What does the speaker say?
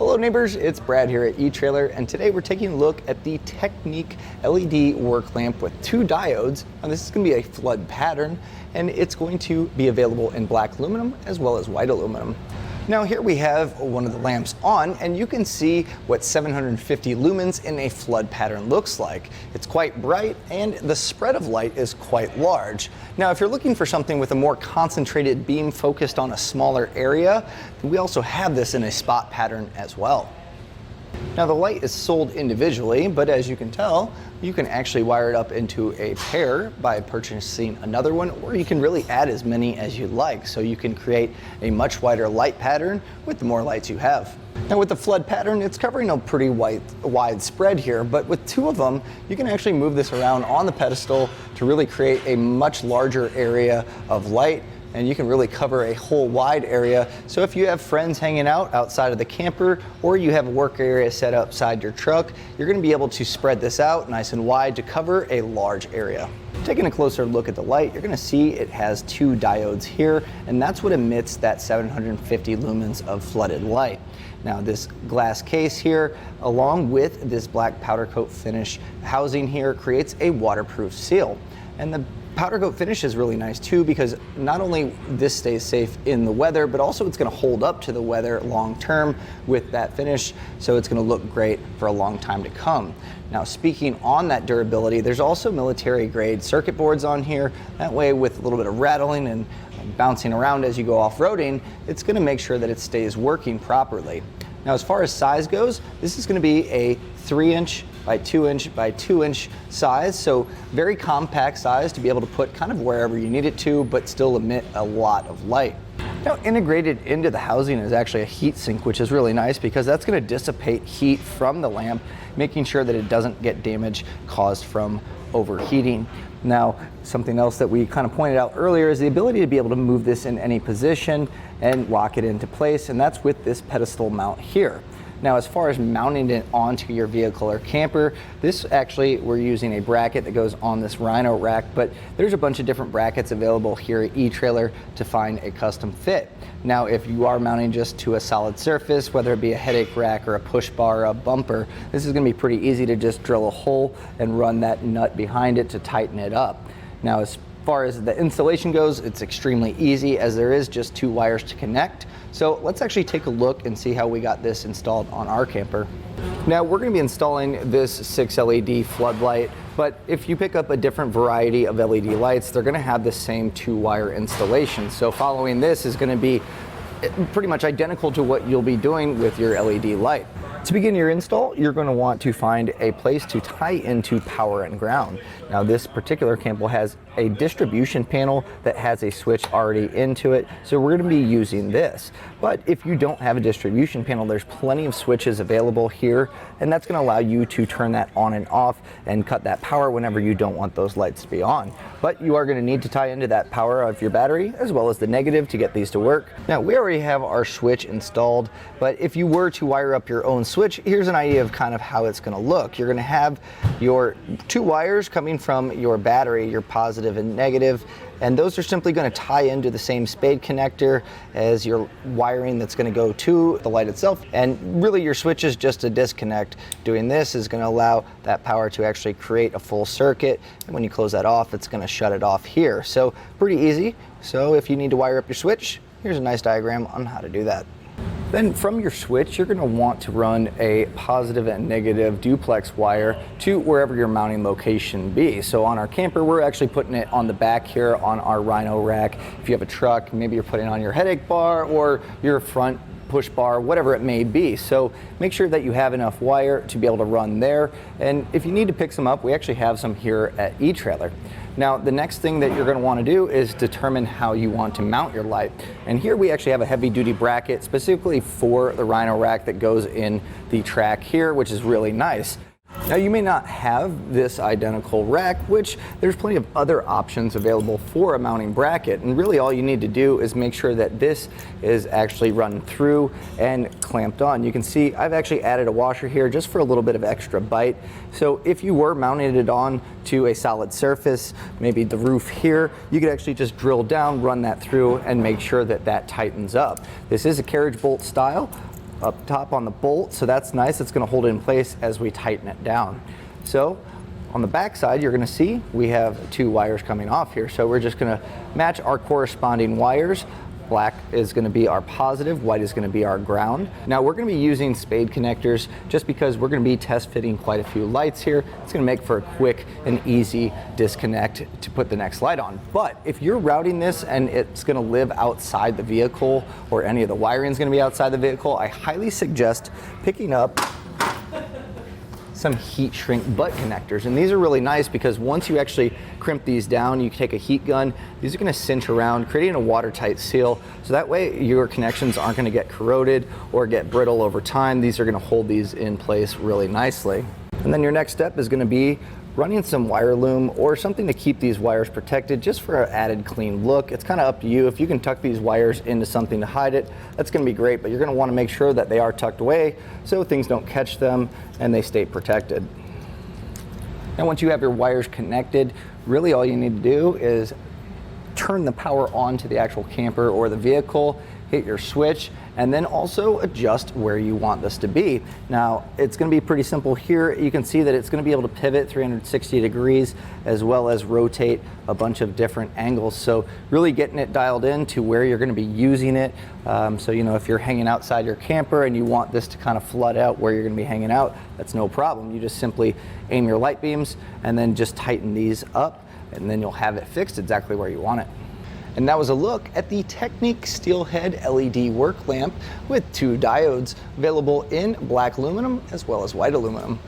Hello neighbors, it's Brad here at Etrailer, and today we're taking a look at the TecNiq LED Work Lamp with 2 diodes. Now this is going to be a flood pattern, and it's going to be available in black aluminum as well as white aluminum. Now here we have one of the lamps on, and you can see what 750 lumens in a flood pattern looks like. It's quite bright, and the spread of light is quite large. Now if you're looking for something with a more concentrated beam focused on a smaller area, we also have this in a spot pattern as well. Now the light is sold individually, but as you can tell, you can actually wire it up into a pair by purchasing another one, or you can really add as many as you like, so you can create a much wider light pattern with the more lights you have. Now with the flood pattern, it's covering a pretty wide spread here, but with 2 of them, you can actually move this around on the pedestal to really create a much larger area of light, and you can really cover a whole wide area. So if you have friends hanging out outside of the camper, or you have a work area set outside your truck, you're going to be able to spread this out nice and wide to cover a large area. Taking a closer look at the light, you're going to see it has 2 diodes here, and that's what emits that 750 lumens of flooded light. Now this glass case here, along with this black powder coat finish housing here, creates a waterproof seal. And the powder coat finish is really nice too, because not only this stays safe in the weather, but also it's going to hold up to the weather long term with that finish, so it's going to look great for a long time to come. Now speaking on that durability, there's also military grade circuit boards on here. That way, with a little bit of rattling and bouncing around as you go off-roading, it's going to make sure that it stays working properly. Now as far as size goes, this is going to be a 3-inch by 2-inch by 2-inch size, so very compact size to be able to put kind of wherever you need it to, but still emit a lot of light. Now integrated into the housing is actually a heat sink, which is really nice because that's going to dissipate heat from the lamp, making sure that it doesn't get damage caused from overheating. Now, something else that we kind of pointed out earlier is the ability to be able to move this in any position and lock it into place, and that's with this pedestal mount here. Now, as far as mounting it onto your vehicle or camper, this actually, we're using a bracket that goes on this Rhino rack, but there's a bunch of different brackets available here at Etrailer to find a custom fit. Now, if you are mounting just to a solid surface, whether it be a headache rack or a push bar or a bumper, this is going to be pretty easy to just drill a hole and run that nut behind it to tighten it up. Now, as far as the installation goes, it's extremely easy, as there is just 2 wires to connect. So let's actually take a look and see how we got this installed on our camper. Now we're going to be installing this 6 LED floodlight, but if you pick up a different variety of LED lights, they're going to have the same 2-wire installation. So following this is going to be pretty much identical to what you'll be doing with your LED light. To begin your install, you're going to want to find a place to tie into power and ground. Now this particular Campbell has a distribution panel that has a switch already into it, so we're going to be using this. But if you don't have a distribution panel, there's plenty of switches available here, and that's going to allow you to turn that on and off and cut that power whenever you don't want those lights to be on. But you are going to need to tie into that power of your battery as well as the negative to get these to work. Now we already have our switch installed, but if you were to wire up your own switch, here's an idea of kind of how it's going to look. You're going to have your 2 wires coming from your battery, your positive and negative, and those are simply going to tie into the same Spade connector as your wiring that's going to go to the light itself, and really your switch is just a disconnect. Doing this is going to allow that power to actually create a full circuit, and when you close that off, it's going to shut it off here. So pretty easy. So if you need to wire up your switch, here's a nice diagram on how to do that. Then from your switch, you're going to want to run a positive and negative duplex wire to wherever your mounting location be. So on our camper, we're actually putting it on the back here on our Rhino rack. If you have a truck, maybe you're putting it on your headache bar or your front push bar, whatever it may be. So make sure that you have enough wire to be able to run there. And if you need to pick some up, we actually have some here at Etrailer. Now, the next thing that you're going to want to do is determine how you want to mount your light. And here we actually have a heavy duty bracket specifically for the Rhino rack that goes in the track here, which is really nice. Now you may not have this identical rack, which there's plenty of other options available for a mounting bracket, and really all you need to do is make sure that this is actually run through and clamped on. You can see I've actually added a washer here just for a little bit of extra bite. So if you were mounting it on to a solid surface, maybe the roof here, you could actually just drill down, run that through, and make sure that that tightens up. This is a carriage bolt style, up top on the bolt, so that's nice. It's going to hold it in place as we tighten it down. So on the back side, you're going to see we have 2 wires coming off here. So we're just going to match our corresponding wires. Black is going to be our positive, white is going to be our ground. Now we're going to be using Spade connectors just because we're going to be test fitting quite a few lights here. It's going to make for a quick and easy disconnect to put the next light on. But if you're routing this and it's going to live outside the vehicle, or any of the wiring is going to be outside the vehicle, I highly suggest picking up some heat shrink butt connectors. And these are really nice because once you actually crimp these down, you take a heat gun, these are going to cinch around, creating a watertight seal. So that way your connections aren't going to get corroded or get brittle over time. These are going to hold these in place really nicely. And then your next step is going to be running some wire loom or something to keep these wires protected, just for an added clean look. It's kind of up to you. If you can tuck these wires into something to hide it, that's going to be great, but you're going to want to make sure that they are tucked away so things don't catch them and they stay protected. And once you have your wires connected, really all you need to do is turn the power on to the actual camper or the vehicle, hit your switch, and then also adjust where you want this to be. Now, it's going to be pretty simple here. You can see that it's going to be able to pivot 360 degrees as well as rotate a bunch of different angles. So really getting it dialed in to where you're going to be using it. So, you know, if you're hanging outside your camper and you want this to kind of flood out where you're going to be hanging out, that's no problem. You just simply aim your light beams and then just tighten these up, and then you'll have it fixed exactly where you want it. And that was a look at the TecNiq SteelHead LED Work Lamp with 2 diodes, available in black aluminum as well as white aluminum.